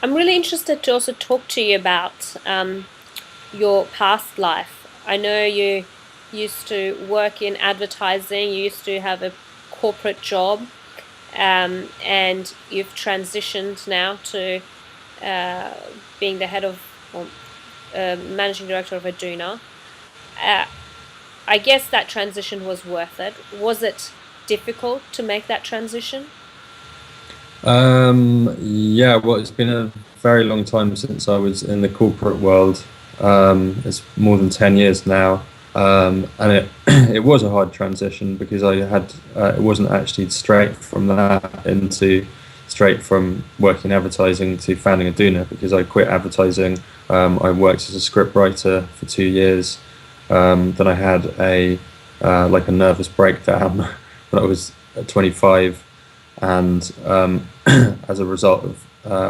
I'm really interested to also talk to you about your past life. I know you used to work in advertising, you used to have a corporate job, and you've transitioned now to uh, being the head of, or managing director of Aduna. Uh, I guess that transition was worth it. Was it difficult to make that transition? Yeah, well, it's been a very long time since I was in the corporate world. It's more than 10 years now. And it it was a hard transition because I had it wasn't actually straight from working advertising to founding Aduna because I quit advertising. I worked as a script writer for 2 years. Then I had a like a nervous breakdown when I was 25, and as a result of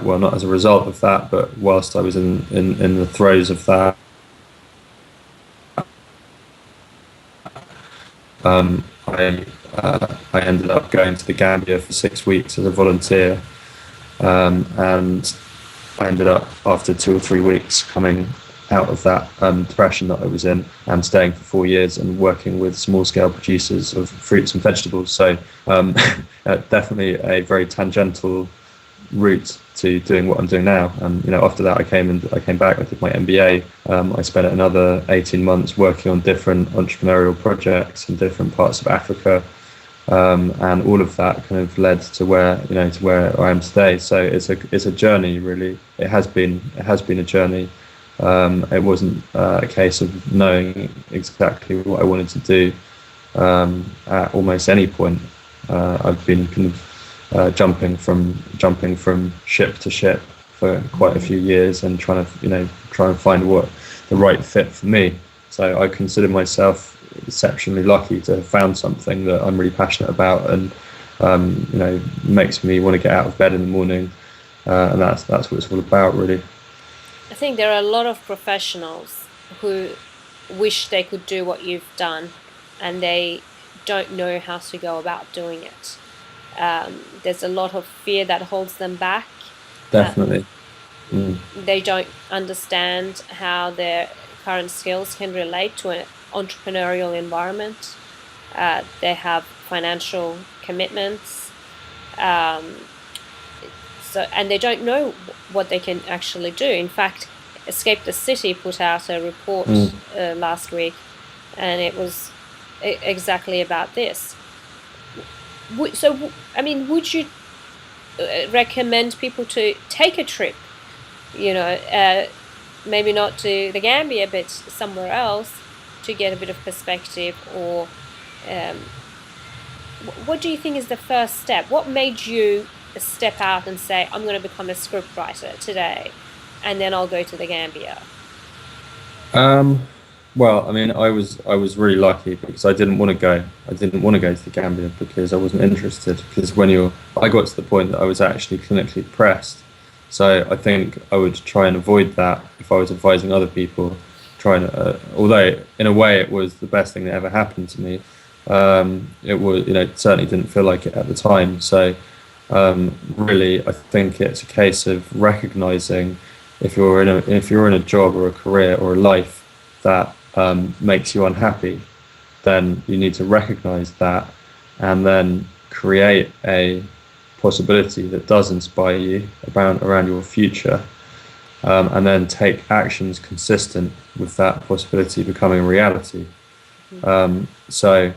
well, not as a result of that, but whilst I was in the throes of that, I ended up going to the Gambia for 6 weeks as a volunteer, and I ended up after 2 or 3 weeks coming out of that depression that I was in and staying for 4 years and working with small scale producers of fruits and vegetables. So definitely a very tangential route to doing what I'm doing now. And after that, I came back. I did my MBA. I spent another 18 months working on different entrepreneurial projects in different parts of Africa, and all of that kind of led to where I am today. So it's a journey, really. It has been a journey. It wasn't a case of knowing exactly what I wanted to do at almost any point. I've been kind of jumping from ship to ship for quite a few years and try and find what the right fit for me. So I consider myself exceptionally lucky to have found something that I'm really passionate about, and makes me want to get out of bed in the morning, and that's what it's all about, really. I think there are a lot of professionals who wish they could do what you've done and they don't know how to go about doing it. There's a lot of fear that holds them back. Uh, Definitely. Mm. they don't understand how their current skills can relate to an entrepreneurial environment. They have financial commitments. Um, and they don't know what they can actually do. In fact, Escape the City put out a report Mm. last week, and it was exactly about this. I mean, would you recommend people to take a trip? You know, maybe not to the Gambia, but somewhere else to get a bit of perspective, or um, what do you think is the first step? What made you step out and say, I'm going to become a scriptwriter today, and then I'll go to the Gambia? Um, well, I mean, I was really lucky because I didn't want to go. I didn't want to go to the Gambia because I wasn't interested. Because I got to the point that I was actually clinically depressed. So I think I would try and avoid that if I was advising other people. Although in a way it was the best thing that ever happened to me. It was, it certainly didn't feel like it at the time. So really, I think it's a case of recognizing if you're in a job or a career or a life that makes you unhappy, then you need to recognize that and then create a possibility that does inspire you around your future, and then take actions consistent with that possibility becoming a reality. Mhm. So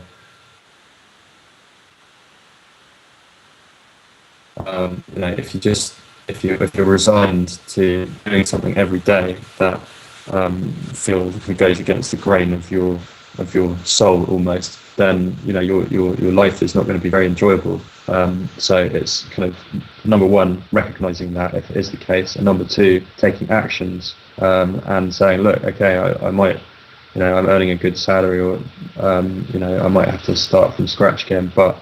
if you're resigned to doing something every day that feels like goes against the grain of your soul almost, then your life is not going to be very enjoyable. So it's kind of number one, recognizing that if it is the case, and number two, taking actions, and saying, look, okay, I might, I'm earning a good salary, or I might have to start from scratch again, but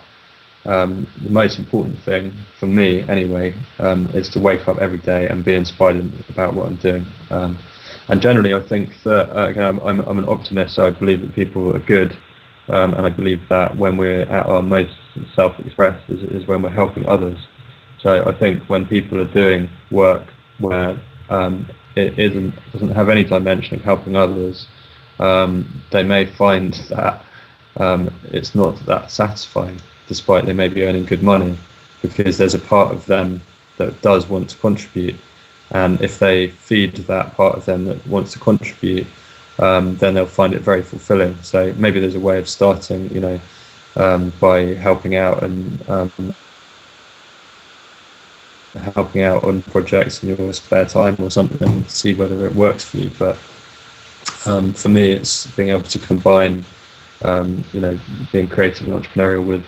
the most important thing for me, anyway, is to wake up every day and be inspired about what I'm doing. And generally, I think that I'm an optimist, so I believe that people are good, and I believe that when we're at our most self-expressed is when we're helping others. So I think when people are doing work where it doesn't have any dimension of helping others, they may find that it's not that satisfying, despite they may be earning good money, because there's a part of them that does want to contribute, and if they feed that part of them that wants to contribute, then they'll find it very fulfilling. So maybe there's a way of starting, by helping out on projects in your spare time or something, to see whether it works for you. But for me, it's being able to combine, being creative and entrepreneurial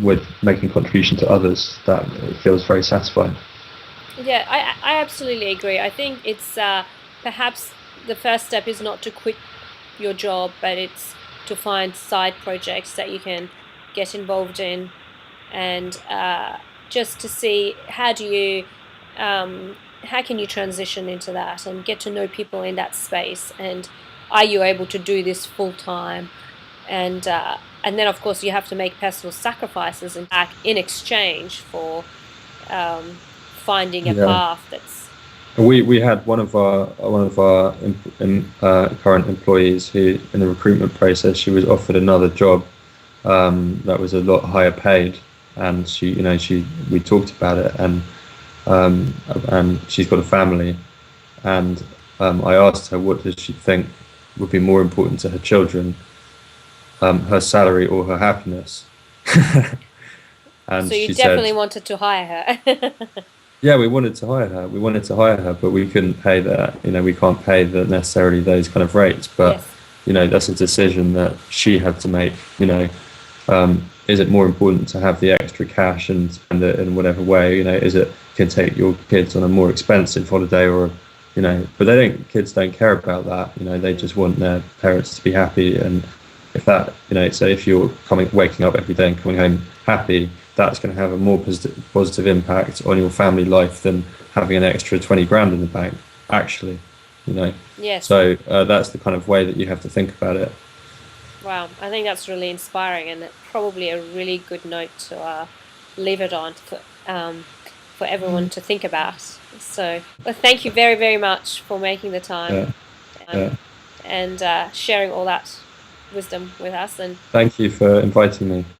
with making contribution to others. That it feels very satisfying. Yeah, I absolutely agree. I think it's perhaps the first step is not to quit your job, but it's to find side projects that you can get involved in, and just to see how can you transition into that and get to know people in that space, and are you able to do this full time, and then of course you have to make personal sacrifices and back in exchange for finding a Yeah. path that's We had one of our current employees who, in the recruitment process, she was offered another job that was a lot higher paid, and we talked about it, um, and she's got a family, and I asked her what does she think would be more important to her children, her salary or her happiness, and so you she said, definitely wanted to hire her. yeah, we wanted to hire her. We wanted to hire her, but we couldn't pay that. We can't pay necessarily those kind of rates. But Yes. that's a decision that she had to make. Is it more important to have the extra cash and spend it in whatever way? Is it can take your kids on a more expensive holiday, or but they don't. Kids don't care about that. They Mm. just want their parents to be happy, and if that, so if you're waking up every day and coming home happy, that's going to have a more positive impact on your family life than having an extra 20 grand in the bank, actually, you know. Yes. So that's the kind of way that you have to think about it. Wow. I think that's really inspiring, and probably a really good note to leave it on for everyone to think about. So, well, thank you very, very much for making the time, Yeah, um, yeah. and sharing all that wisdom with us. And Thank you for inviting me.